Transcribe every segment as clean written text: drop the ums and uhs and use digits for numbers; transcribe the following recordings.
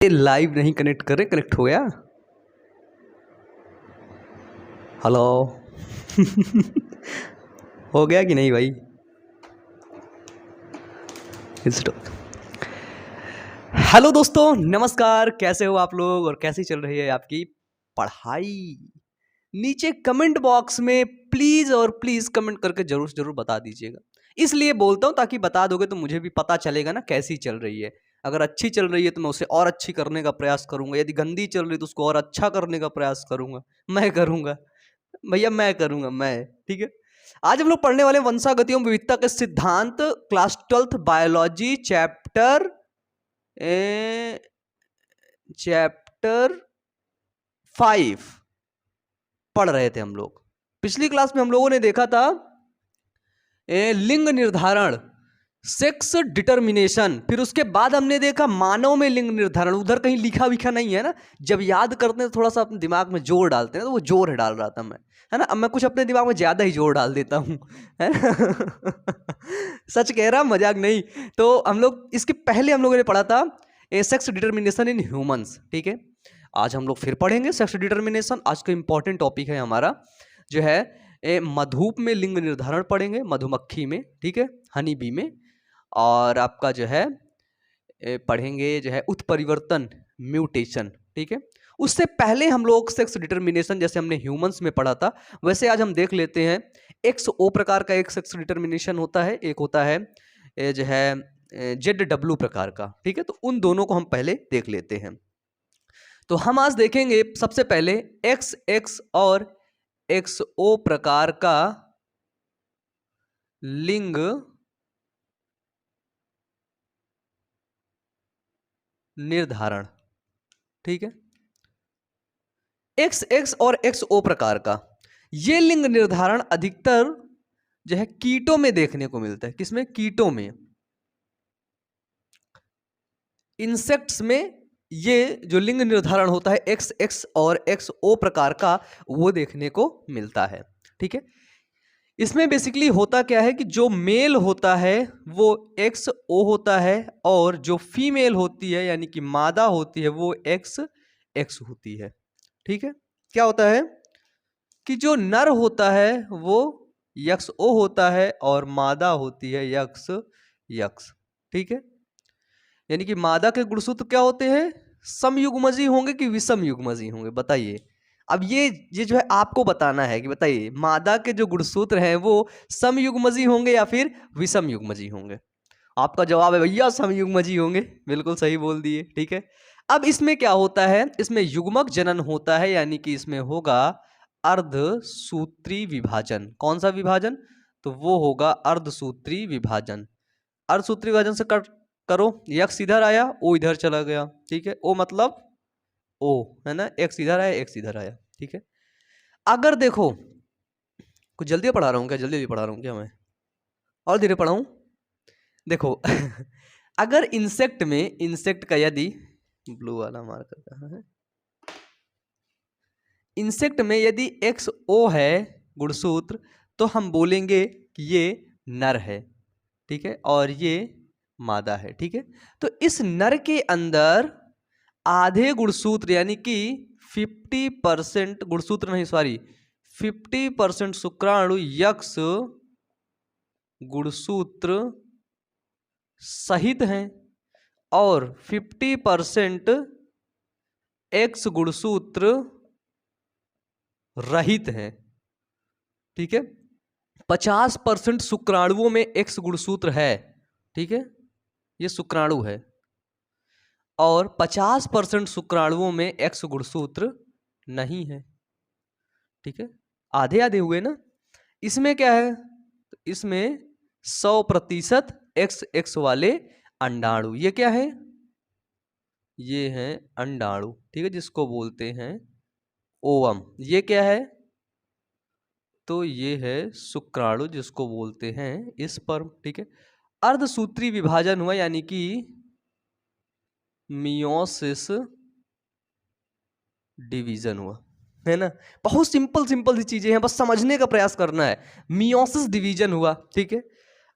Live नहीं connect कर रहे, कनेक्ट हो गया। हेलो हो गया कि नहीं भाई? हेलो दोस्तों, नमस्कार। कैसे हो आप लोग और कैसी चल रही है आपकी पढ़ाई? नीचे कमेंट बॉक्स में प्लीज और प्लीज कमेंट करके जरूर जरूर बता दीजिएगा। इसलिए बोलता हूँ ताकि बता दोगे तो मुझे भी पता चलेगा ना कैसी चल रही है। अगर अच्छी चल रही है तो मैं उसे और अच्छी करने का प्रयास करूंगा, यदि गंदी चल रही है तो उसको और अच्छा करने का प्रयास करूंगा। मैं करूंगा भैया, मैं करूंगा मैं। ठीक है, आज हम लोग पढ़ने वाले वंशागति एवं विविधता के सिद्धांत, क्लास 12th बायोलॉजी, चैप्टर 5 पढ़ रहे थे हम लोग। पिछली क्लास में हम लोगों ने देखा था लिंग निर्धारण, सेक्स डिटर्मिनेशन। फिर उसके बाद हमने देखा मानव में लिंग निर्धारण। उधर कहीं लिखा विखा नहीं है ना, जब याद करते हैं तो थोड़ा सा अपने दिमाग में जोर डालते हैं, तो वो जोर डाल रहा था मैं, है ना। अब मैं कुछ अपने दिमाग में ज्यादा ही जोर डाल देता हूँ, है ना सच कह रहा, मजाक नहीं। तो हम लोग इसके पहले हम लोगों ने पढ़ा था सेक्स डिटर्मिनेशन इन ह्यूमंस। ठीक है, आज हम लोग फिर पढ़ेंगे सेक्स डिटर्मिनेशन। आज का इंपॉर्टेंट टॉपिक है हमारा जो है मधुप में लिंग निर्धारण पढ़ेंगे, मधुमक्खी में, ठीक है, हनी बी में। और आपका जो है पढ़ेंगे जो है उत्परिवर्तन, म्यूटेशन। ठीक है, उससे पहले हम लोग सेक्स डिटर्मिनेशन जैसे हमने ह्यूमंस में पढ़ा था वैसे आज हम देख लेते हैं। एक्स ओ प्रकार का एक सेक्स डिटर्मिनेशन होता है, एक होता है जो है जेड डब्ल्यू प्रकार का। ठीक है, तो उन दोनों को हम पहले देख लेते हैं। तो हम आज देखेंगे सबसे पहले एक्स एक्स और एक्स ओ प्रकार का लिंग निर्धारण। ठीक है, एक्स एक्स और एक्स ओ प्रकार का ये लिंग निर्धारण अधिकतर जो है कीटों में देखने को मिलता है। किसमें? कीटों में, इंसेक्ट्स में। ये जो लिंग निर्धारण होता है एक्स एक्स और एक्स ओ प्रकार का, वो देखने को मिलता है। ठीक है, इसमें बेसिकली होता क्या है कि जो मेल होता है वो एक्स ओ होता है, और जो फीमेल होती है यानी कि मादा होती है वो एक्स एक्स होती है। ठीक है, क्या होता है कि जो नर होता है वो यक्स ओ होता है और मादा होती है यक्स यक्स। ठीक है, यानी कि मादा के गुणसूत्र क्या होते हैं? समयुग्मजी होंगे कि विषम युग्मजी होंगे? बताइए। अब ये जो है आपको बताना है कि बताइए मादा के जो गुणसूत्र हैं वो समयुग्मजी होंगे या फिर विषम युग्मजी होंगे? आपका जवाब है भैया समयुग्मजी होंगे, बिल्कुल सही बोल दिए। ठीक है, अब इसमें क्या होता है? इसमें युग्मक जनन होता है, यानी कि इसमें होगा अर्धसूत्री विभाजन। कौन सा विभाजन? तो वो होगा अर्धसूत्री विभाजन। अर्धसूत्री विभाजन से कट करो, यक्स इधर आया, ओ इधर चला गया। ठीक है, ओ मतलब ओ, है ना, एक्स इधर आया, एक्स इधर आया। ठीक है, अगर देखो, कुछ जल्दी पढ़ा रहा हूँ क्या? जल्दी जल्दी पढ़ा रहा हूँ क्या मैं? और धीरे पढ़ाऊँ? देखो अगर इंसेक्ट में, इंसेक्ट का यदि ब्लू वाला मार्कर कहाँ है, इंसेक्ट में यदि एक्स ओ है गुणसूत्र, तो हम बोलेंगे कि ये नर है। ठीक है, और ये मादा है। ठीक है, तो इस नर के अंदर आधे गुणसूत्र यानी कि 50% गुणसूत्र नहीं, सॉरी, 50% शुक्राणु यक्स गुणसूत्र सहित हैं और 50% एक्स गुणसूत्र रहित हैं। ठीक है, 50% शुक्राणुओं में एक्स गुणसूत्र है। ठीक है, ये शुक्राणु है, और 50% शुक्राणुओं में एक्स गुणसूत्र नहीं है। ठीक है, आधे आधे हुए ना। इसमें क्या है? तो इसमें 100% एक्स एक्स वाले अंडाणु। ये क्या है? ये है अंडाणु। ठीक है, जिसको बोलते हैं ओवम। ये क्या है? तो ये है शुक्राणु, जिसको बोलते हैं स्पर्म। ठीक है, अर्धसूत्री विभाजन हुआ यानी कि मियोसिस डिवीजन हुआ, है ना। बहुत सिंपल सिंपल सी चीजें हैं, बस समझने का प्रयास करना है। मियोसिस डिवीजन हुआ। ठीक है,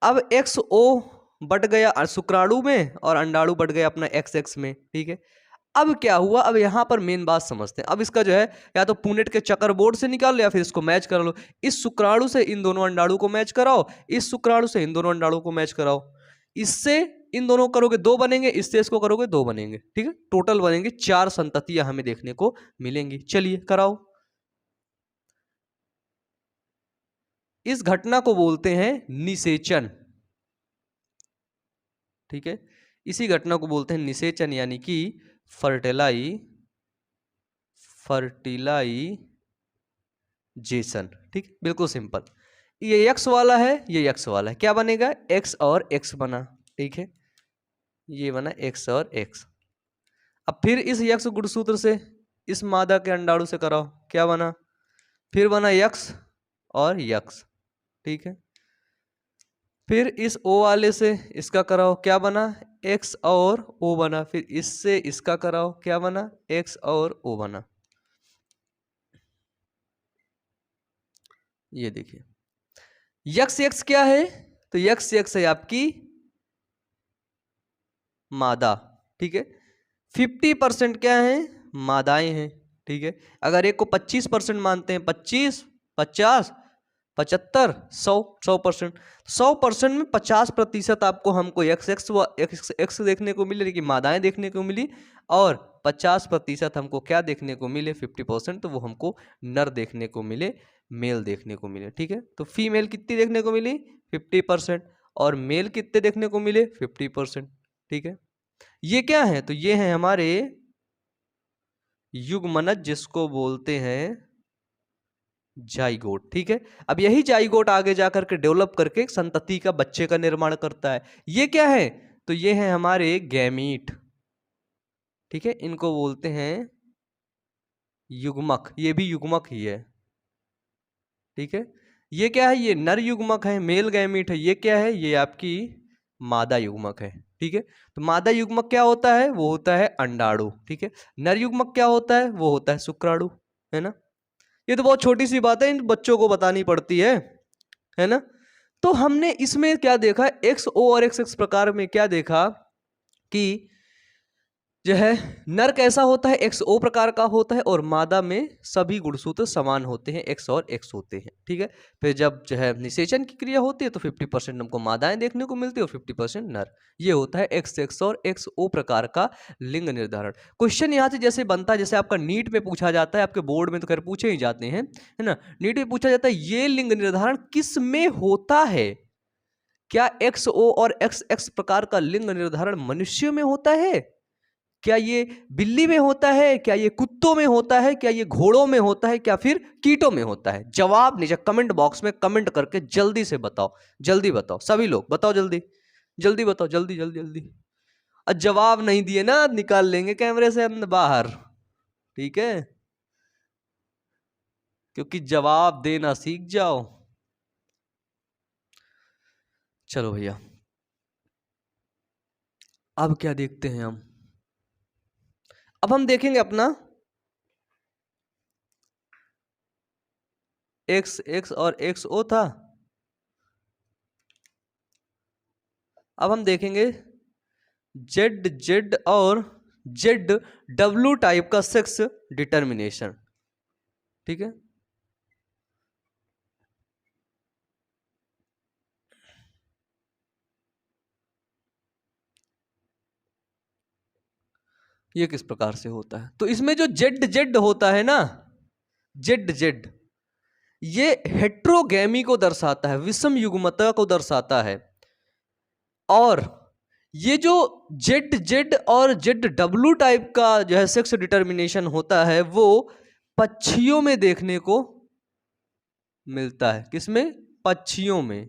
अब एक्स ओ बट गया शुक्राणु में और अंडाणु बट गया अपना एक्स एक्स में। ठीक है, अब क्या हुआ, अब यहाँ पर मेन बात समझते हैं। अब इसका जो है या तो पुनेट के चक्कर बोर्ड से निकाल लो या फिर इसको मैच कर लो। इस शुक्राणु से इन दोनों अंडाणु को मैच कराओ, इस शुक्राणु से इन दोनों अंडाणु को मैच कराओ। इससे इन दोनों करोगे 2 बनेंगे, इससे इसको करोगे 2 बनेंगे, ठीक है। टोटल बनेंगे 4 संततियां हमें देखने को मिलेंगी। चलिए कराओ। इस घटना को बोलते हैं निषेचन, ठीक है। इसी घटना को बोलते हैं निषेचन, यानी कि फर्टिलाइजेशन, ठीक, बिल्कुल सिंपल। ये x वाला है, ये x वाला है, क्या बनेगा, x और x बना, ठीक है। ये बना x और x। अब फिर इस x गुणसूत्र से इस मादा के अंडाणु से कराओ, क्या बना, फिर बना x और x, ठीक है। फिर इस O वाले से इसका कराओ, क्या बना, x और O बना। फिर इससे इसका कराओ, क्या बना, x और O बना। ये देखिए x क्या है, तो x है आपकी मादा, ठीक है। 50% क्या है, मादाएं हैं, ठीक है। अगर एक को 25% मानते हैं, 25, 50, 75, 100% 100% में 50% आपको हमको x देखने को मिले, लेकिन मादाएं देखने को मिली, और 50% हमको क्या देखने को मिले, 50%, तो वो हमको नर देखने को मिले, मेल देखने को मिले, ठीक है। तो फीमेल कितनी देखने को मिली, 50%, और मेल कितने देखने को मिले, 50%, ठीक है। ये क्या है, तो ये है हमारे युग्मनज, जिसको बोलते हैं जाइगोट, ठीक है। अब यही जाइगोट आगे जाकर के डेवलप करके संतति का बच्चे का निर्माण करता है। ये क्या है, तो ये है हमारे गैमीट, ठीक है। इनको बोलते हैं युग्मक, ये भी युग्मक ही है, ठीक है। ये क्या है, ये नर युग्मक है, मेल गैमीट है। ये क्या है, ये आपकी मादा युग्मक है, ठीक है। तो मादा युग्मक क्या होता है, वो होता है अंडाणु, ठीक है। नर युग्मक क्या होता है, वो होता है शुक्राणु, है ना। ये तो बहुत छोटी सी बात है, इन बच्चों को बतानी पड़ती है ना। तो हमने इसमें क्या देखा, XO और XX प्रकार में क्या देखा कि जो है नर कैसा होता है, XO प्रकार का होता है, और मादा में सभी गुणसूत्र समान होते हैं, X और X होते हैं, ठीक है। फिर जब जो है निषेचन की क्रिया होती है तो 50% हमको मादाएं देखने को मिलती है और 50% नर। ये होता है XX और XO प्रकार का लिंग निर्धारण। क्वेश्चन यहाँ से जैसे बनता है, जैसे आपका नीट में पूछा जाता है, आपके बोर्ड में तो खैर पूछे ही जाते हैं, है ना। नीट में पूछा जाता है ये लिंग निर्धारण किस में होता है, क्या XO और XX प्रकार का लिंग निर्धारण मनुष्यों में होता है, क्या ये बिल्ली में होता है, क्या ये कुत्तों में होता है, क्या ये घोड़ों में होता है, क्या फिर कीटों में होता है। जवाब नीचे कमेंट बॉक्स में कमेंट करके जल्दी से बताओ, जल्दी बताओ, सभी लोग बताओ, जल्दी जल्दी बताओ, जल्दी जल्दी जल्दी। और जवाब नहीं दिए ना, निकाल लेंगे कैमरे से अंदर बाहर, ठीक है, क्योंकि जवाब देना सीख जाओ। चलो भैया, अब क्या देखते हैं हम, अब हम देखेंगे अपना XX और XO था। अब हम देखेंगे Z और ZW टाइप का सेक्स डिटर्मिनेशन, ठीक है। ये किस प्रकार से होता है, तो इसमें जो Z होता है ना, Z ये हेट्रोगैमी को दर्शाता है, विषम युग्मता को दर्शाता है। और ये जो Z और ZW टाइप का जो है सेक्स डिटर्मिनेशन होता है, वो पक्षियों में देखने को मिलता है। किसमें, पक्षियों में,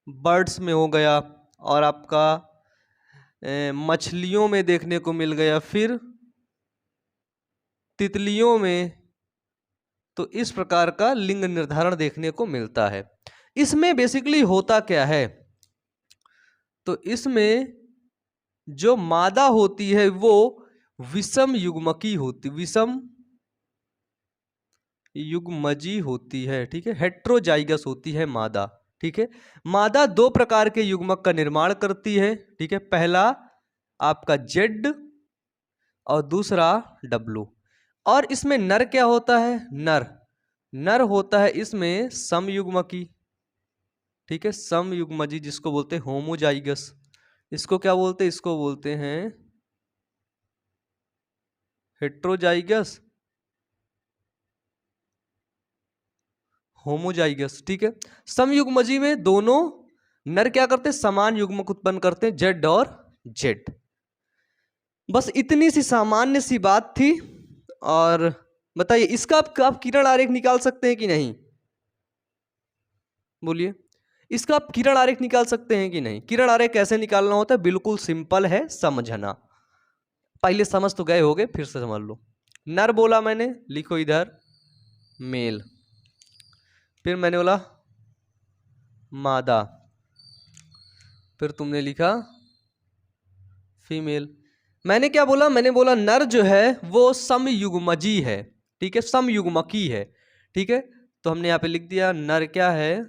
बर्ड्स में हो गया, और आपका मछलियों में देखने को मिल गया, फिर तितलियों में। तो इस प्रकार का लिंग निर्धारण देखने को मिलता है। इसमें बेसिकली होता क्या है, तो इसमें जो मादा होती है वो विषम युग्मकी होती, विषम युग्मजी होती है, ठीक है। हेट्रोजाइगस होती है मादा, ठीक है। मादा 2 प्रकार के युग्मक का निर्माण करती है, ठीक है। पहला आपका Z और दूसरा W। और इसमें नर क्या होता है? नर नर होता है इसमें समयुग्मकी, ठीक है, समयुग्मजी, जिसको बोलते हैं होमोजाइगस। इसको क्या बोलते हैं? इसको बोलते हैं हेट्रोजाइगस, होमोजाइगस, ठीक है। समयुग्मजी में दोनों नर क्या करते हैं? समान युग्मक उत्पन्न करते हैं, जेड और जेड। बस इतनी सी सामान्य सी बात थी। और बताइए इसका आप किरण आरेख निकाल सकते हैं कि नहीं? बोलिए, इसका आप किरण आरेख निकाल सकते हैं कि नहीं? किरण आरेख कैसे निकालना होता है? बिल्कुल सिंपल है, समझना। पहले समझ तो गए होगे, फिर से समझ लो। नर बोला मैंने, लिखो इधर मेल। फिर मैंने बोला मादा, फिर तुमने लिखा फीमेल। मैंने क्या बोला? मैंने बोला नर जो है वो समयुग्मजी है, ठीक है, समयुग्मकी है, ठीक है। तो हमने यहाँ पे लिख दिया नर क्या है?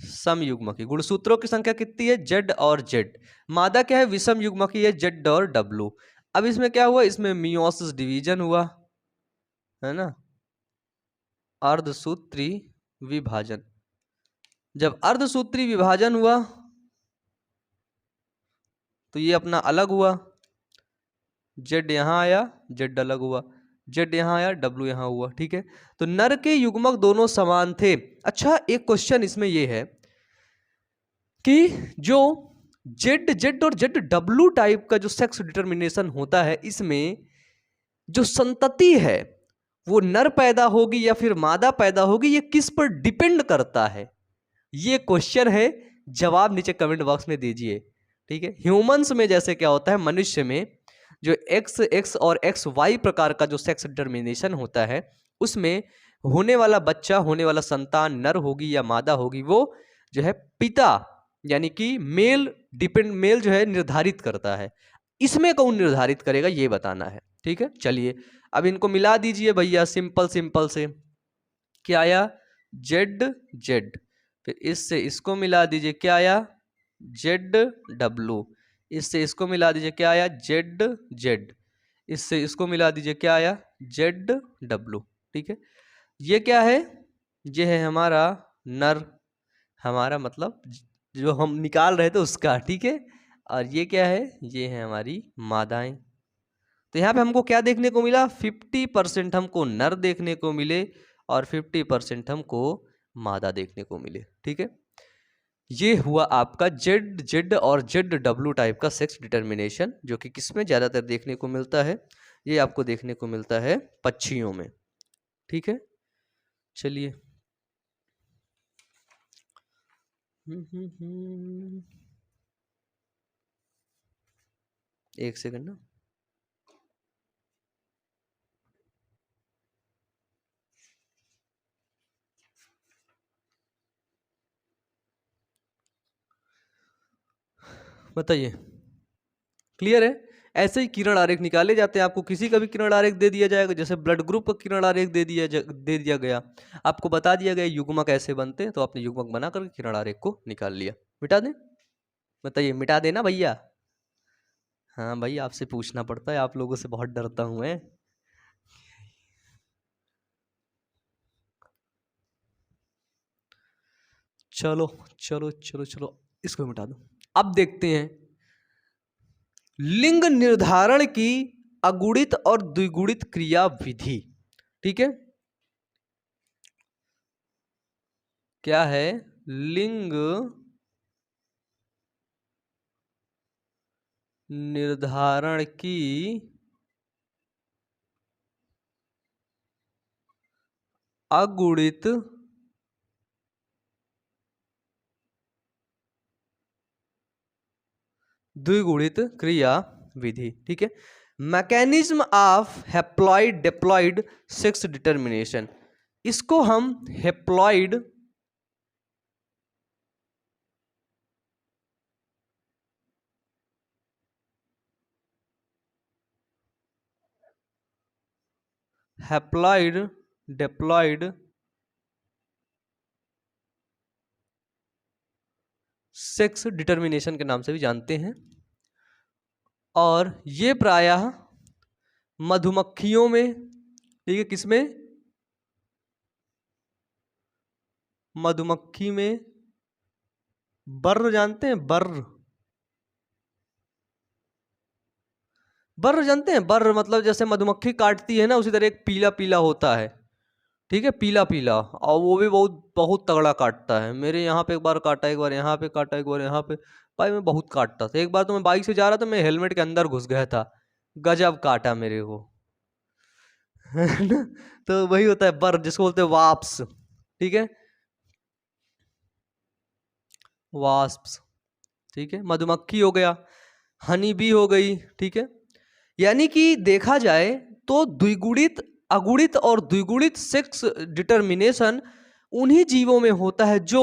समयुग्मकी। गुणसूत्रों की संख्या कितनी है? जेड और जेड। मादा क्या है? विषम युग्मकी है, जेड और डब्लू। अब इसमें क्या हुआ? इसमें मियोसिस डिवीजन हुआ, है ना, अर्धसूत्री विभाजन। जब अर्धसूत्री विभाजन हुआ तो ये अपना अलग हुआ, जेड यहां आया, जेड अलग हुआ, जेड यहां आया, डब्लू यहां हुआ, ठीक है। तो नर के युग्मक दोनों समान थे। अच्छा, एक क्वेश्चन इसमें यह है कि जो जेड जेड और जेड डब्लू टाइप का जो सेक्स डिटर्मिनेशन होता है, इसमें जो संतति है वो नर पैदा होगी या फिर मादा पैदा होगी, ये किस पर डिपेंड करता है? ये क्वेश्चन है, जवाब नीचे कमेंट बॉक्स में दीजिए, ठीक है। ह्यूमंस में जैसे क्या होता है, मनुष्य में जो एक्स एक्स और एक्स वाई प्रकार का जो सेक्स डिटर्मिनेशन होता है, उसमें होने वाला बच्चा, होने वाला संतान नर होगी या मादा होगी, वो जो है पिता यानी कि मेल जो है निर्धारित करता है। इसमें कौन निर्धारित करेगा ये बताना है, ठीक है। चलिए अब इनको मिला दीजिए भैया, सिंपल सिंपल से। क्या आया? Z Z. फिर इससे इसको मिला दीजिए, क्या आया? Z W. इससे इसको मिला दीजिए, क्या आया? Z Z. इससे इसको मिला दीजिए, क्या आया? जेड डब्लू, ठीक है। ये क्या है? ये है हमारा नर, हमारा मतलब जो हम निकाल रहे थे उसका, ठीक है। और ये क्या है? ये है हमारी मादाएं। तो यहाँ पे हमको क्या देखने को मिला? 50% हमको नर देखने को मिले और 50% हमको मादा देखने को मिले, ठीक है। ये हुआ आपका जेड जेड और जेड डब्लू टाइप का सेक्स डिटर्मिनेशन, जो कि किसमें ज़्यादातर देखने को मिलता है? ये आपको देखने को मिलता है पक्षियों में, ठीक है। चलिए एक सेकंड ना। बताइए, क्लियर है? ऐसे ही किरण आरेख निकाले जाते हैं। आपको किसी का भी किरण आरेख दे दिया जाएगा, जैसे ब्लड ग्रुप का किरण आरेख दे दिया गया, आपको बता दिया गया युग्मक कैसे बनते हैं, तो आपने युग्मक बना करके किरण आरेख को निकाल लिया। मिटा दें? बताइए, मिटा देना भैया? हाँ भाई, आपसे पूछना पड़ता है, आप लोगों से बहुत डरता हूं मैं। चलो चलो चलो चलो, इसको मिटा दो। अब देखते हैं लिंग निर्धारण की अगुणित और द्विगुणित क्रिया विधि, ठीक है। क्या है? लिंग निर्धारण की अगुणित द्विगुणित क्रिया विधि, ठीक है। Mechanism of haploid diploid sex determination, इसको हम haploid haploid diploid sex determination के नाम से भी जानते हैं। और ये प्रायः मधुमक्खियों में, ठीक है, किसमें, मधुमक्खी में, बर्र जानते हैं, बर्र, बर्र जानते हैं, बर्र मतलब जैसे मधुमक्खी काटती है ना, उसी तरह एक पीला पीला होता है, ठीक है, पीला पीला, और वो भी बहुत बहुत तगड़ा काटता है। मेरे यहाँ पे एक बार काटा, एक बार यहाँ पे काटा, एक बार यहाँ पे, भाई मैं बहुत काटता था। एक बार तो मैं बाइक से जा रहा था, मैं हेलमेट के अंदर घुस गया था, गजब काटा मेरे को। है ना? तो वही होता है बर्र, जिसको बोलते हैं वाप्स, ठीक है, वास्प्स, ठीक है, मधुमक्खी हो गया, हनी बी हो गई, ठीक है। यानी कि देखा जाए तो द्विगुणित, अगुणित और द्विगुणित सेक्स डिटर्मिनेशन उन्हीं जीवों में होता है जो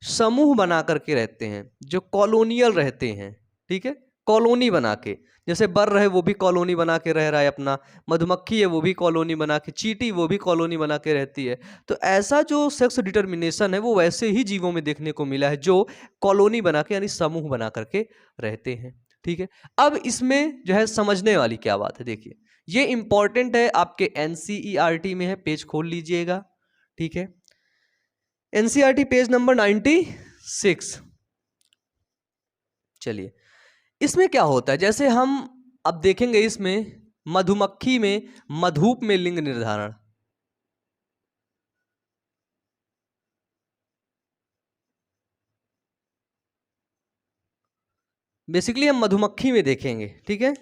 समूह बना करके रहते हैं, जो कॉलोनियल रहते हैं, ठीक है, कॉलोनी बना के। जैसे बर्र है वो भी कॉलोनी बना के रह रहा है अपना, मधुमक्खी है वो भी कॉलोनी बना के, चींटी वो भी कॉलोनी बना के रहती है। तो ऐसा जो सेक्स डिटर्मिनेशन है वो वैसे ही जीवों में देखने को मिला है जो कॉलोनी बना के, यानी समूह बना करके रहते हैं, ठीक है। अब इसमें जो है समझने वाली क्या बात है, देखिए ये इंपॉर्टेंट है, आपके एनसीईआरटी में है, पेज खोल लीजिएगा, ठीक है, एनसीईआरटी पेज नंबर 96। चलिए इसमें क्या होता है, जैसे हम अब देखेंगे इसमें मधुमक्खी में, मधुप में लिंग निर्धारण, बेसिकली हम मधुमक्खी में देखेंगे, ठीक है,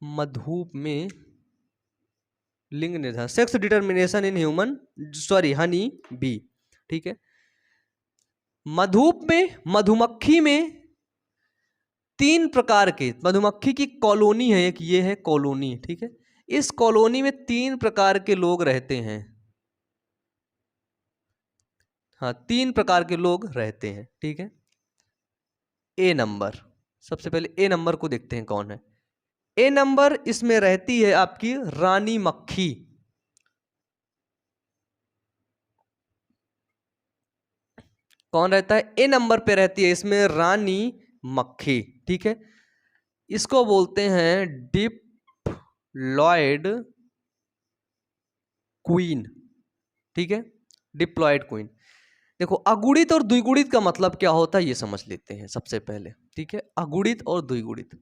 मधुप में लिंग निर्धारण, sex determination in human, sorry honey bee, ठीक है। मधुप में, मधुमक्खी में तीन प्रकार के, मधुमक्खी की कॉलोनी है एक, ये है कॉलोनी, ठीक है। इस कॉलोनी में तीन प्रकार के लोग रहते हैं, हाँ तीन प्रकार के लोग रहते हैं, ठीक है। ए नंबर, सबसे पहले ए नंबर को देखते हैं कौन है। ए नंबर, इसमें रहती है आपकी रानी मक्खी, कौन रहता है, ए नंबर पे रहती है इसमें रानी मक्खी, ठीक है। इसको बोलते हैं डिप्लॉयड क्वीन, ठीक है, डिप्लॉयड क्वीन। देखो अगुणित और द्विगुणित का मतलब क्या होता है ये समझ लेते हैं सबसे पहले, ठीक है, अगुणित और द्विगुणित।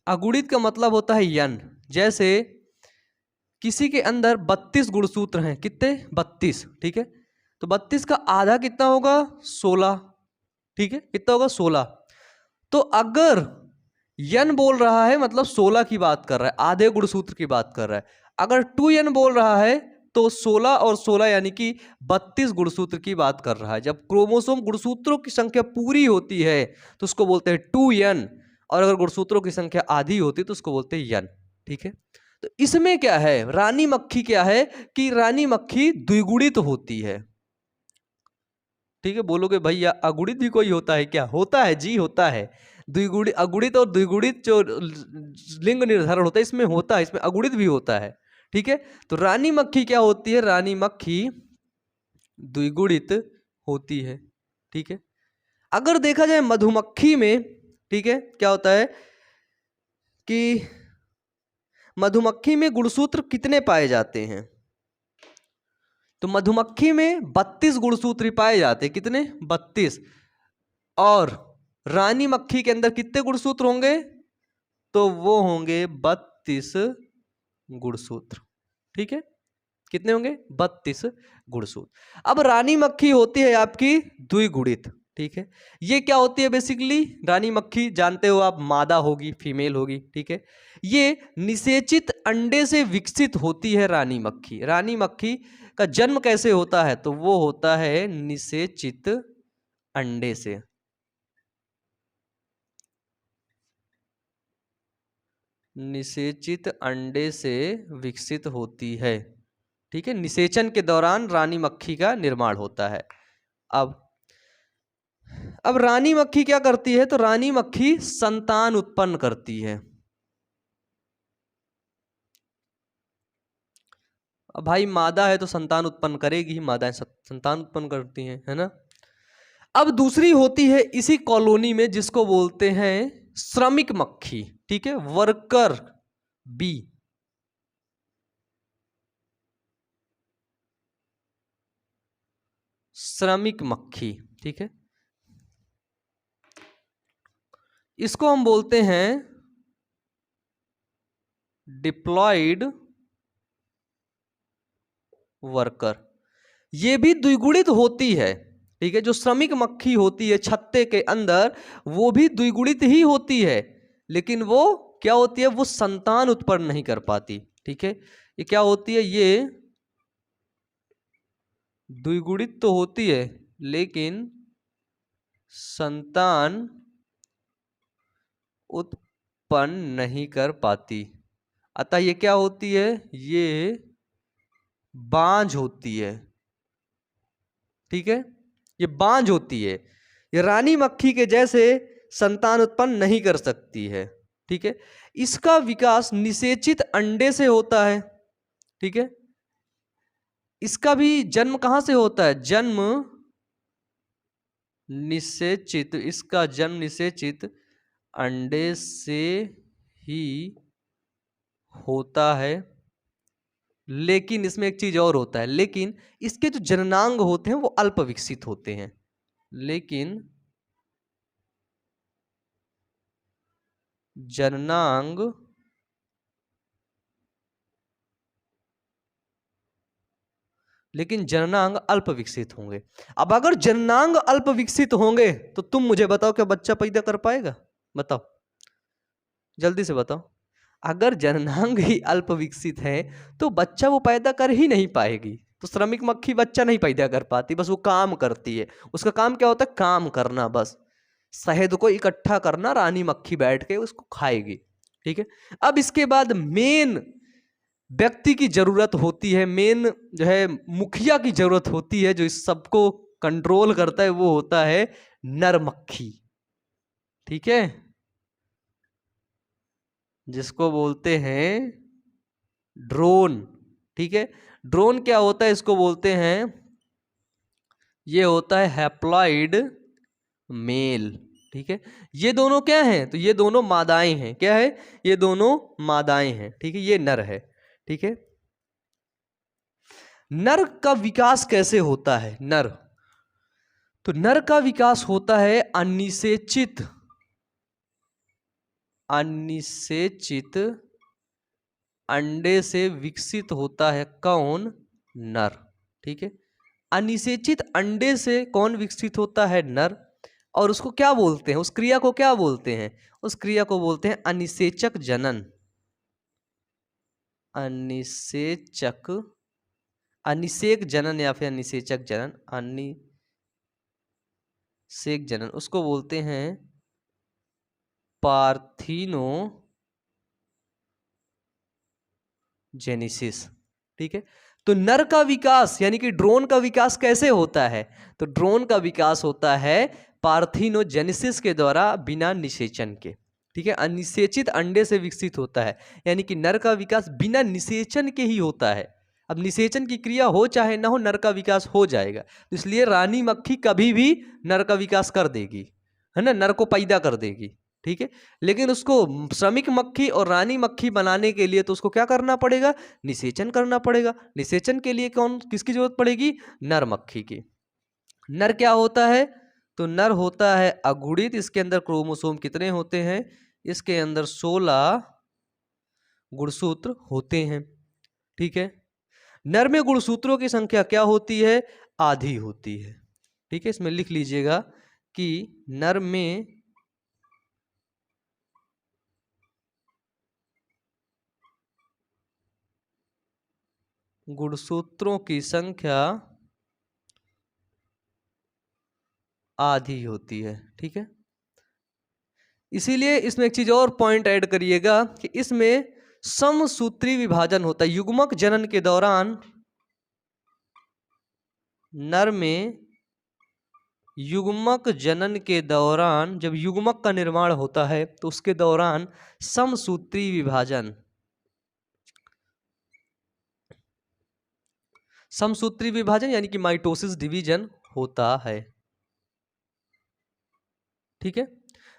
अगुणित का मतलब होता है यन, जैसे किसी के अंदर 32 गुणसूत्र हैं, कितने, 32, ठीक है, तो 32 का आधा कितना होगा, 16, ठीक है, कितना होगा, 16। तो अगर यन बोल रहा है मतलब 16 की बात कर रहा है, आधे गुणसूत्र की बात कर रहा है। अगर 2n बोल रहा है तो 16 और 16 यानी कि 32 गुणसूत्र की बात कर रहा है। जब क्रोमोसोम गुणसूत्रों की संख्या पूरी होती है तो उसको बोलते हैं 2n, और अगर गुणसूत्रों की संख्या आधी होती है तो उसको बोलते हैं यन, ठीक है। तो इसमें क्या है, रानी मक्खी क्या है कि रानी मक्खी द्विगुणित होती है, ठीक है। बोलोगे भैया अगुणित भी कोई होता है क्या, होता है जी, होता है। द्विगुणित, अगुणित और द्विगुणित जो लिंग निर्धारण होता है इसमें होता है, इसमें अगुणित भी होता है, ठीक है। तो रानी मक्खी क्या होती है, रानी मक्खी द्विगुणित होती है, ठीक है। अगर देखा जाए मधुमक्खी में, ठीक है, क्या होता है कि मधुमक्खी में गुणसूत्र कितने पाए जाते हैं, तो मधुमक्खी में 32 गुणसूत्र पाए जाते हैं, कितने, 32। और रानी मक्खी के अंदर कितने गुणसूत्र होंगे, तो वो होंगे 32 गुणसूत्र, ठीक है, कितने होंगे, 32 गुणसूत्र। अब रानी मक्खी होती है आपकी द्विगुणित, ठीक है। ये क्या होती है बेसिकली, रानी मक्खी जानते हो आप, मादा होगी, फीमेल होगी, ठीक है। ये निषेचित अंडे से विकसित होती है रानी मक्खी। रानी मक्खी का जन्म कैसे होता है, तो वो होता है निषेचित अंडे से, निषेचित अंडे से विकसित होती है, ठीक है। निषेचन के दौरान रानी मक्खी का निर्माण होता है। अब रानी मक्खी क्या करती है, तो रानी मक्खी संतान उत्पन्न करती है, अब भाई मादा है तो संतान उत्पन्न करेगी ही, मादाएं संतान उत्पन्न करती हैं, है ना। अब दूसरी होती है इसी कॉलोनी में जिसको बोलते हैं श्रमिक मक्खी, ठीक है, वर्कर बी। श्रमिक मक्खी, ठीक है, इसको हम बोलते हैं डिप्लॉयड वर्कर। ये भी द्विगुणित होती है, ठीक है, जो श्रमिक मक्खी होती है छत्ते के अंदर वो भी द्विगुणित ही होती है, लेकिन वो क्या होती है, वो संतान उत्पन्न नहीं कर पाती, ठीक है। ये क्या होती है, ये द्विगुणित तो होती है लेकिन संतान उत्पन्न नहीं कर पाती, अतः ये क्या होती है, ये बांझ होती है, ठीक है, ये बांझ होती है, ये रानी मक्खी के जैसे संतान उत्पन्न नहीं कर सकती है, ठीक है। इसका विकास निषेचित अंडे से होता है, ठीक है। इसका भी जन्म कहां से होता है, जन्म निषेचित, इसका जन्म निषेचित अंडे से ही होता है, लेकिन इसमें एक चीज और होता है, लेकिन इसके जो जननांग होते हैं वो अल्प विकसित होते हैं, लेकिन जननांग अल्प विकसित होंगे। अब अगर जननांग अल्प विकसित होंगे तो तुम मुझे बताओ क्या बच्चा पैदा कर पाएगा, बताओ जल्दी से बताओ। अगर जननांग ही अल्प विकसित है तो बच्चा वो पैदा कर ही नहीं पाएगी, तो श्रमिक मक्खी बच्चा नहीं पैदा कर पाती, बस वो काम करती है। उसका काम क्या होता है, काम करना, बस शहद को इकट्ठा करना, रानी मक्खी बैठ के उसको खाएगी, ठीक है। अब इसके बाद मेन व्यक्ति की जरूरत होती है, मेन जो है मुखिया की जरूरत होती है, जो इस सबको कंट्रोल करता है, वो होता है नर मक्खी, ठीक है, जिसको बोलते हैं ड्रोन, ठीक है। ड्रोन क्या होता है, इसको बोलते हैं, ये होता है हैप्लॉइड मेल, ठीक है। ये दोनों क्या हैं, तो ये दोनों मादाएं हैं, क्या है, ये दोनों मादाएं हैं, ठीक है, ये नर है, ठीक है। नर का विकास कैसे होता है, नर, तो नर का विकास होता है अनिषेचित अंडे से विकसित होता है, कौन, नर, ठीक है। अनिषेचित अंडे से कौन विकसित होता है, नर, और उसको क्या बोलते हैं, उस क्रिया को क्या बोलते हैं, उस क्रिया को बोलते हैं अनिषेचक जनन, अनिषेक जनन या फिर अनिषेचक जनन, अनिषेक जनन, उसको बोलते हैं पार्थिनोजेनेसिस, ठीक है। तो नर का विकास यानी कि ड्रोन का विकास कैसे होता है, तो ड्रोन का विकास होता है पार्थिनोजेनेसिस के द्वारा, बिना निषेचन के, ठीक है। अनिषेचित अंडे से विकसित होता है, यानी कि नर का विकास बिना निषेचन के ही होता है। अब निषेचन की क्रिया हो चाहे ना हो, नर का विकास हो जाएगा, तो इसलिए रानी मक्खी कभी भी नर का विकास कर देगी, है ना, नर को पैदा कर देगी, ठीक है। लेकिन उसको श्रमिक मक्खी और रानी मक्खी बनाने के लिए तो उसको क्या करना पड़ेगा, निषेचन करना पड़ेगा। निषेचन के लिए किसकी जरूरत पड़ेगी, नर मक्खी की। नर क्या होता है, तो नर होता है अगुणित, इसके अंदर क्रोमोसोम कितने होते हैं, इसके अंदर 16 गुणसूत्र होते हैं, ठीक है। नर में गुणसूत्रों की संख्या क्या होती है, आधी होती है, ठीक है। इसमें लिख लीजिएगा कि नर में गुणसूत्रों की संख्या आधी होती है, ठीक है। इसीलिए इसमें एक चीज और पॉइंट ऐड करिएगा कि इसमें समसूत्री विभाजन होता है। युग्मक जनन के दौरान नर में युग्मक जनन के दौरान जब युग्मक का निर्माण होता है तो उसके दौरान समसूत्री विभाजन समसूत्री विभाजन यानी कि माइटोसिस डिवीजन होता है। ठीक है,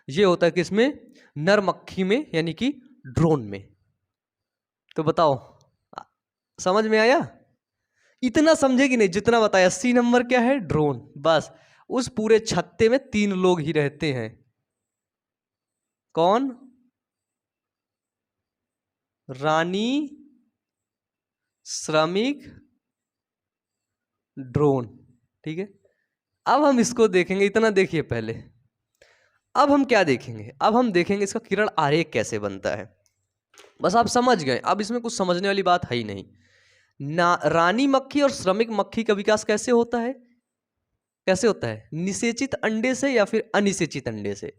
ये होता है किसमें? नर मक्खी में यानी कि ड्रोन में। तो बताओ समझ में आया? इतना समझे कि नहीं जितना बताया। सी नंबर क्या है? ड्रोन। बस उस पूरे छत्ते में 3 लोग ही रहते हैं। कौन? रानी, श्रमिक, ड्रोन। ठीक है, अब हम इसको देखेंगे। इतना देखिए पहले। अब हम क्या देखेंगे? अब हम देखेंगे इसका किरण आरेख कैसे बनता है। बस आप समझ गए, अब इसमें कुछ समझने वाली बात है ही नहीं। रानी मक्खी और श्रमिक मक्खी का विकास कैसे होता है? कैसे होता है? निषेचित अंडे से या फिर अनिषेचित अंडे से?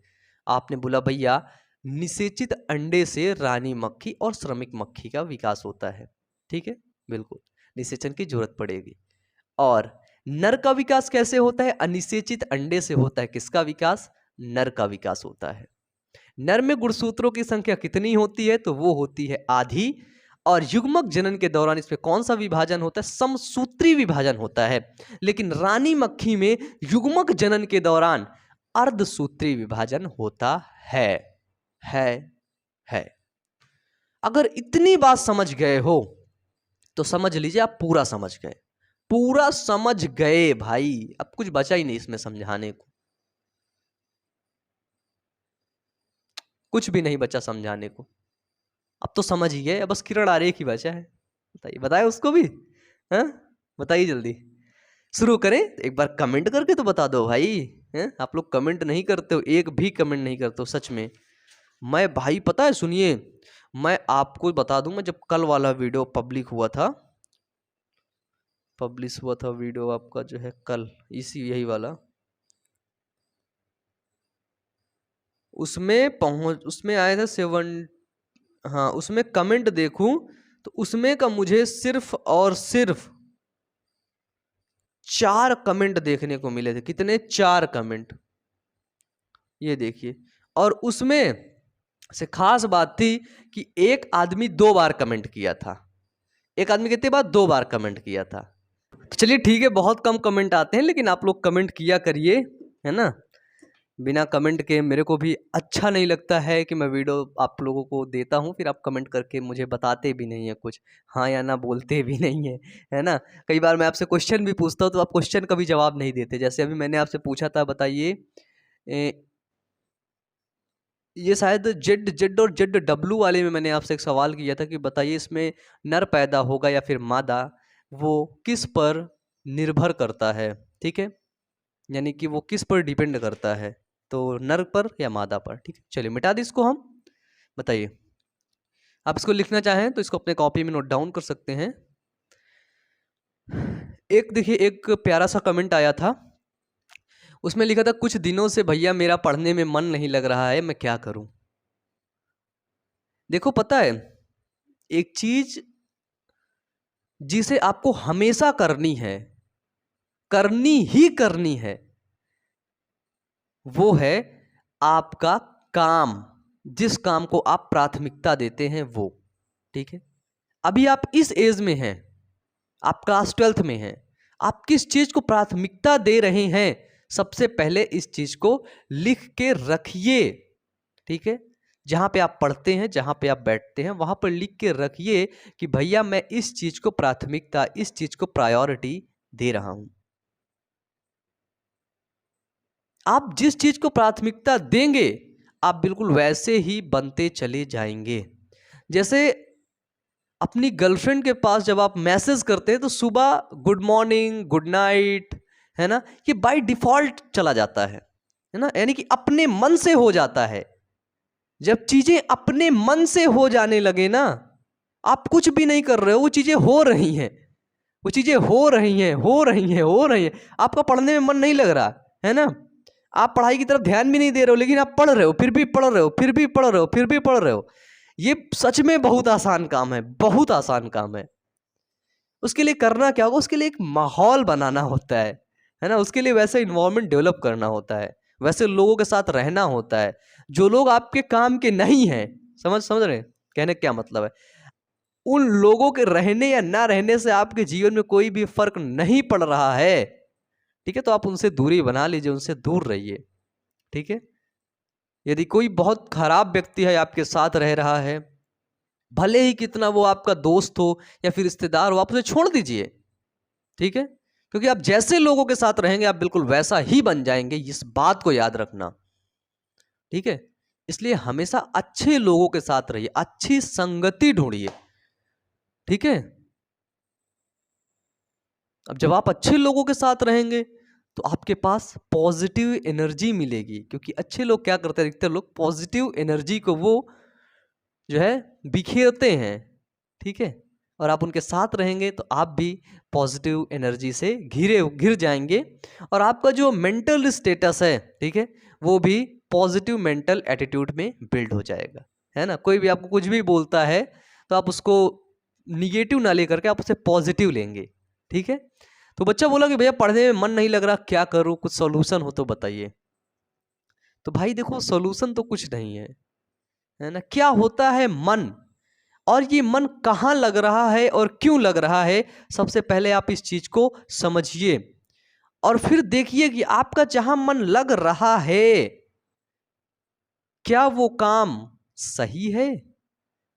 आपने बोला भैया निषेचित अंडे से रानी मक्खी और श्रमिक मक्खी का विकास होता है। ठीक है, बिल्कुल निषेचन की जरूरत पड़ेगी। और नर का विकास कैसे होता है? अनिषेचित अंडे से होता है। किसका विकास? नर का विकास होता है। नर में गुणसूत्रों की संख्या कितनी होती है? तो वो होती है आधी। और युग्मक जनन के दौरान इसमें कौन सा विभाजन होता है? समसूत्री विभाजन होता है। लेकिन रानी मक्खी में युग्मक जनन के दौरान अर्धसूत्री विभाजन होता है। है। अगर इतनी बात समझ गए हो तो समझ लीजिए आप पूरा समझ गए। पूरा समझ गए भाई, अब कुछ बचा ही नहीं इसमें समझाने को। कुछ भी नहीं बचा समझाने को। अब तो समझ ही गए, बस किरण आरेख ही बचा है। बताइए, बताए उसको भी? हाँ बताइए जल्दी। शुरू करें? एक बार कमेंट करके तो बता दो भाई। हैं आप लोग कमेंट नहीं करते हो, एक भी कमेंट नहीं करते हो सच में। मैं भाई पता है, सुनिए मैं आपको बता दूं, मैं जब कल वाला वीडियो पब्लिश हुआ था वीडियो आपका जो है कल, यही वाला, उसमें आया था 7। हाँ उसमें कमेंट देखूं तो उसमें का मुझे सिर्फ और सिर्फ 4 कमेंट देखने को मिले थे। कितने? 4 कमेंट, ये देखिए। और उसमें से खास बात थी कि एक आदमी 2 बार कमेंट किया था। एक आदमी कितने बार? 2 बार कमेंट किया था। तो चलिए ठीक है, बहुत कम कमेंट आते हैं लेकिन आप लोग कमेंट किया करिए, है ना। बिना कमेंट के मेरे को भी अच्छा नहीं लगता है कि मैं वीडियो आप लोगों को देता हूँ, फिर आप कमेंट करके मुझे बताते भी नहीं है कुछ, हाँ या ना बोलते भी नहीं है, है ना। कई बार मैं आपसे क्वेश्चन भी पूछता हूँ तो आप क्वेश्चन का भी जवाब नहीं देते। जैसे अभी मैंने आपसे पूछा था, बताइए ये शायद जेड और ZW वाले में मैंने आपसे एक सवाल किया था कि बताइए इसमें नर पैदा होगा या फिर मादा, वो किस पर निर्भर करता है। ठीक है, यानी कि वो किस पर डिपेंड करता है, तो नर पर या मादा पर। ठीक है, चलिए मिटा दी इसको हम। बताइए, आप इसको लिखना चाहें तो इसको अपने कॉपी में नोट डाउन कर सकते हैं। एक देखिए, एक प्यारा सा कमेंट आया था, उसमें लिखा था कुछ दिनों से भैया मेरा पढ़ने में मन नहीं लग रहा है, मैं क्या करूं। देखो पता है, एक चीज जिसे आपको हमेशा करनी है, करनी ही करनी है, वो है आपका काम। जिस काम को आप प्राथमिकता देते हैं वो। ठीक है, अभी आप इस एज में हैं, आप क्लास 12th में हैं, आप किस चीज को प्राथमिकता दे रहे हैं, सबसे पहले इस चीज को लिख के रखिए। ठीक है, जहां पे आप पढ़ते हैं, जहां पे आप बैठते हैं, वहां पर लिख के रखिए कि भैया मैं इस चीज को प्राथमिकता, इस चीज को प्रायोरिटी दे रहा हूं। आप जिस चीज को प्राथमिकता देंगे आप बिल्कुल वैसे ही बनते चले जाएंगे। जैसे अपनी गर्लफ्रेंड के पास जब आप मैसेज करते हैं तो सुबह गुड मॉर्निंग, गुड नाइट, है ना, ये बाय डिफॉल्ट चला जाता है ना, यानी कि अपने मन से हो जाता है। जब चीजें अपने मन से हो जाने लगे ना, आप कुछ भी नहीं कर रहे हो, वो चीजें हो रही हैं, वो चीजें हो रही हैं, हो रही हैं, हो रही हैं। आपका पढ़ने में मन नहीं लग रहा है ना, आप पढ़ाई की तरफ ध्यान भी नहीं दे रहे हो, लेकिन आप पढ़ रहे हो, फिर भी पढ़ रहे हो, फिर भी पढ़ रहे हो, फिर भी पढ़ रहे हो। ये सच में बहुत आसान काम है, बहुत आसान काम है। उसके लिए करना क्या होगा? उसके लिए एक माहौल बनाना होता है ना, उसके लिए वैसे इन्वायरमेंट डेवलप करना होता है, वैसे लोगों के साथ रहना होता है जो लोग आपके काम के नहीं हैं। समझ रहे हैं कहने क्या मतलब है? उन लोगों के रहने या ना रहने से आपके जीवन में कोई भी फर्क नहीं पड़ रहा है, ठीक है, तो आप उनसे दूरी बना लीजिए, उनसे दूर रहिए, ठीक है। यदि कोई बहुत खराब व्यक्ति है आपके साथ रह रहा है, भले ही कितना वो आपका दोस्त हो या फिर रिश्तेदार हो, आप उसे छोड़ दीजिए, ठीक है, क्योंकि आप जैसे लोगों के साथ रहेंगे आप बिल्कुल वैसा ही बन जाएंगे, इस बात को याद रखना, ठीक है। इसलिए हमेशा अच्छे लोगों के साथ रहिए, अच्छी संगति ढूंढिए, ठीक है। अब जब आप अच्छे लोगों के साथ रहेंगे तो आपके पास पॉजिटिव एनर्जी मिलेगी, क्योंकि अच्छे लोग क्या करते हैं, अधिकतर लोग पॉजिटिव एनर्जी को वो जो है बिखेरते हैं, ठीक है। और आप उनके साथ रहेंगे तो आप भी पॉजिटिव एनर्जी से घिर जाएंगे, और आपका जो मेंटल स्टेटस है, ठीक है, वो भी पॉजिटिव मेंटल एटीट्यूड में बिल्ड हो जाएगा, है ना। कोई भी आपको कुछ भी बोलता है तो आप उसको निगेटिव ना लेकर के आप उसे पॉजिटिव लेंगे, ठीक है। तो बच्चा बोला कि भैया पढ़ने में मन नहीं लग रहा, क्या करूं, कुछ सॉल्यूशन हो तो बताइए। तो भाई देखो, सॉल्यूशन तो कुछ नहीं है ना। क्या होता है मन, और ये मन कहाँ लग रहा है और क्यों लग रहा है, सबसे पहले आप इस चीज को समझिए, और फिर देखिए कि आपका जहां मन लग रहा है क्या वो काम सही है,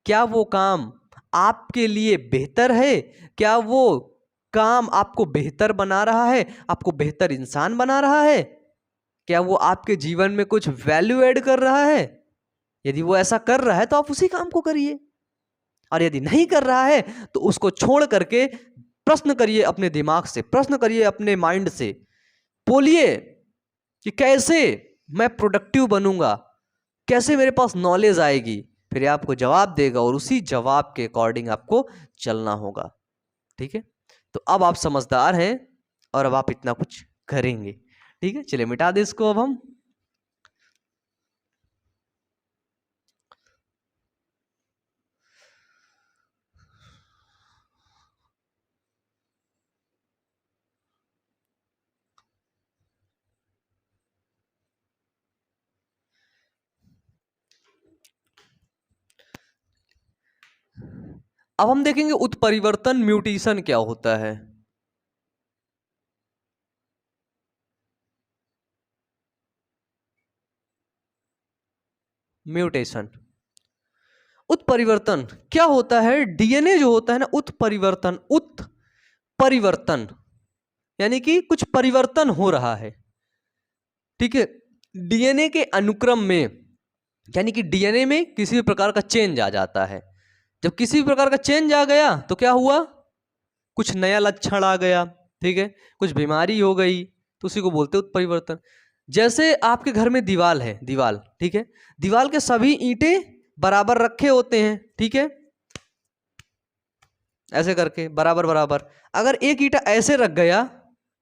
क्या वो काम आपके लिए बेहतर है, क्या वो काम आपको बेहतर बना रहा है, आपको बेहतर इंसान बना रहा है, क्या वो आपके जीवन में कुछ वैल्यू ऐड कर रहा है। यदि वो ऐसा कर रहा है तो आप उसी काम को करिए, और यदि नहीं कर रहा है तो उसको छोड़ करके प्रश्न करिए अपने दिमाग से, प्रश्न करिए अपने माइंड से, बोलिए कि कैसे मैं प्रोडक्टिव बनूंगा, कैसे मेरे पास नॉलेज आएगी, फिर ये आपको जवाब देगा और उसी जवाब के अकॉर्डिंग आपको चलना होगा, ठीक है। तो अब आप समझदार हैं और अब आप इतना कुछ करेंगे, ठीक है। चलिए मिटा दे इसको अब हम। अब हम देखेंगे उत्परिवर्तन, म्यूटेशन क्या होता है। म्यूटेशन, उत्परिवर्तन क्या होता है। डीएनए जो होता है ना, उत्परिवर्तन, उत्परिवर्तन यानी कि कुछ परिवर्तन हो रहा है, ठीक है। डीएनए के अनुक्रम में, यानी कि डीएनए में किसी भी प्रकार का चेंज आ जाता है। जब किसी भी प्रकार का चेंज आ गया तो क्या हुआ, कुछ नया लक्षण आ गया, ठीक है, कुछ बीमारी हो गई, तो उसी को बोलते हैं उत्परिवर्तन। जैसे आपके घर में दीवार है, दीवार, ठीक है, दीवार के सभी ईंटें बराबर रखे होते हैं, ठीक है, ऐसे करके बराबर बराबर। अगर एक ईंटा ऐसे रख गया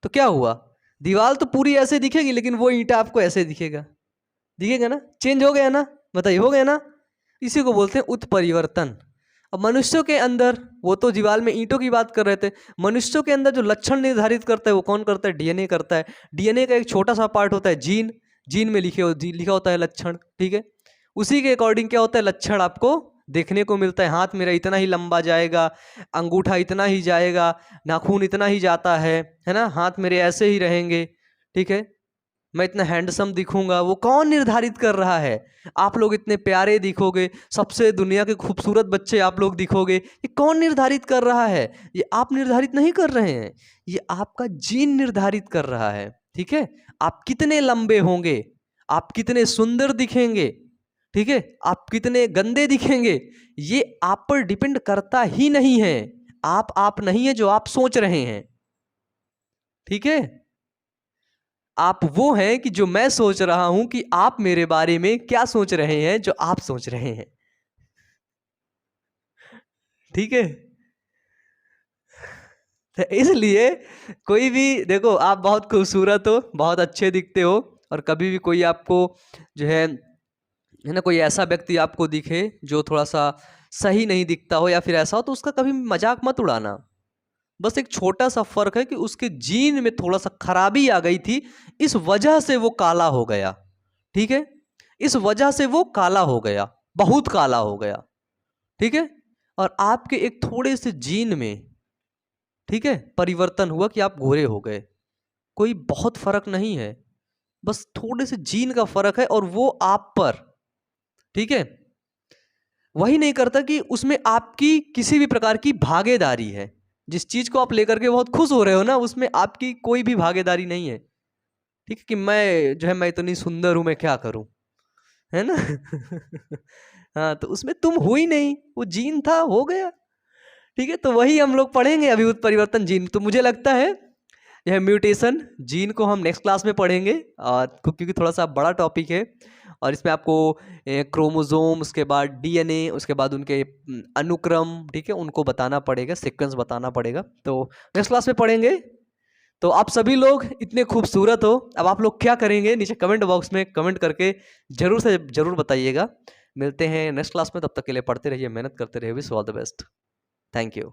तो क्या हुआ, दीवार तो पूरी ऐसे दिखेगी लेकिन वो ईंटा आपको ऐसे दिखेगा, दिखेगा ना, चेंज हो गया ना, बताइए हो गया ना। इसी को बोलते हैं उत्परिवर्तन। अब मनुष्यों के अंदर, वो तो दीवार में ईंटों की बात कर रहे थे, मनुष्यों के अंदर जो लक्षण निर्धारित करता है वो कौन करता है, डीएनए करता है। डीएनए का एक छोटा सा पार्ट होता है जीन, जीन में लिखा होता है लक्षण, ठीक है। उसी के अकॉर्डिंग क्या होता है, लक्षण आपको देखने को मिलता है। हाथ मेरा इतना ही लंबा जाएगा, अंगूठा इतना ही जाएगा, नाखून इतना ही जाता है ना, हाथ मेरे ऐसे ही रहेंगे, ठीक है, मैं इतना हैंडसम दिखूंगा। वो कौन निर्धारित कर रहा है, आप लोग इतने प्यारे दिखोगे, सबसे दुनिया के खूबसूरत बच्चे आप लोग दिखोगे, ये कौन निर्धारित कर रहा है, ये आप निर्धारित नहीं कर रहे हैं, ये आपका जीन निर्धारित कर रहा है, ठीक है। आप कितने लंबे होंगे, आप कितने सुंदर दिखेंगे, ठीक है, आप कितने गंदे दिखेंगे, ये आप पर डिपेंड करता ही नहीं है। आप नहीं है जो आप सोच रहे हैं, ठीक है। आप वो हैं कि जो मैं सोच रहा हूं कि आप मेरे बारे में क्या सोच रहे हैं, जो आप सोच रहे हैं, ठीक है। तो इसलिए कोई भी देखो, आप बहुत खूबसूरत हो, बहुत अच्छे दिखते हो, और कभी भी कोई आपको जो है ना, कोई ऐसा व्यक्ति आपको दिखे जो थोड़ा सा सही नहीं दिखता हो या फिर ऐसा हो, तो उसका कभी मजाक मत उड़ाना। बस एक छोटा सा फर्क है कि उसके जीन में थोड़ा सा खराबी आ गई थी, इस वजह से वो काला हो गया, ठीक है, इस वजह से वो काला हो गया, बहुत काला हो गया, ठीक है। और आपके एक थोड़े से जीन में, ठीक है, परिवर्तन हुआ कि आप गोरे हो गए, कोई बहुत फर्क नहीं है, बस थोड़े से जीन का फर्क है और वो आप पर, ठीक है, वही नहीं करता कि उसमें आपकी किसी भी प्रकार की भागीदारी है। जिस चीज को आप लेकर के बहुत खुश हो रहे हो ना, उसमें आपकी कोई भी भागीदारी नहीं है, ठीक है, कि मैं जो है मैं इतनी सुंदर हूं, मैं क्या करूं, है ना। हाँ, तो उसमें तुम हो ही नहीं, वो जीन था, हो गया, ठीक है। तो वही हम लोग पढ़ेंगे अभी, उत्परिवर्तन जीन। तो मुझे लगता है यह म्यूटेशन जीन को हम नेक्स्ट क्लास में पढ़ेंगे, क्योंकि थोड़ा सा बड़ा टॉपिक है और इसमें आपको क्रोमोसोम, उसके बाद डीएनए, उसके बाद उनके अनुक्रम, ठीक है, उनको बताना पड़ेगा, सीक्वेंस बताना पड़ेगा। तो नेक्स्ट क्लास में पढ़ेंगे। तो आप सभी लोग इतने खूबसूरत हो, अब आप लोग क्या करेंगे, नीचे कमेंट बॉक्स में कमेंट करके जरूर से जरूर बताइएगा। मिलते हैं नेक्स्ट क्लास में, तब तक के लिए पढ़ते रहिए, मेहनत करते रहिए। Wish all the best. Thank you.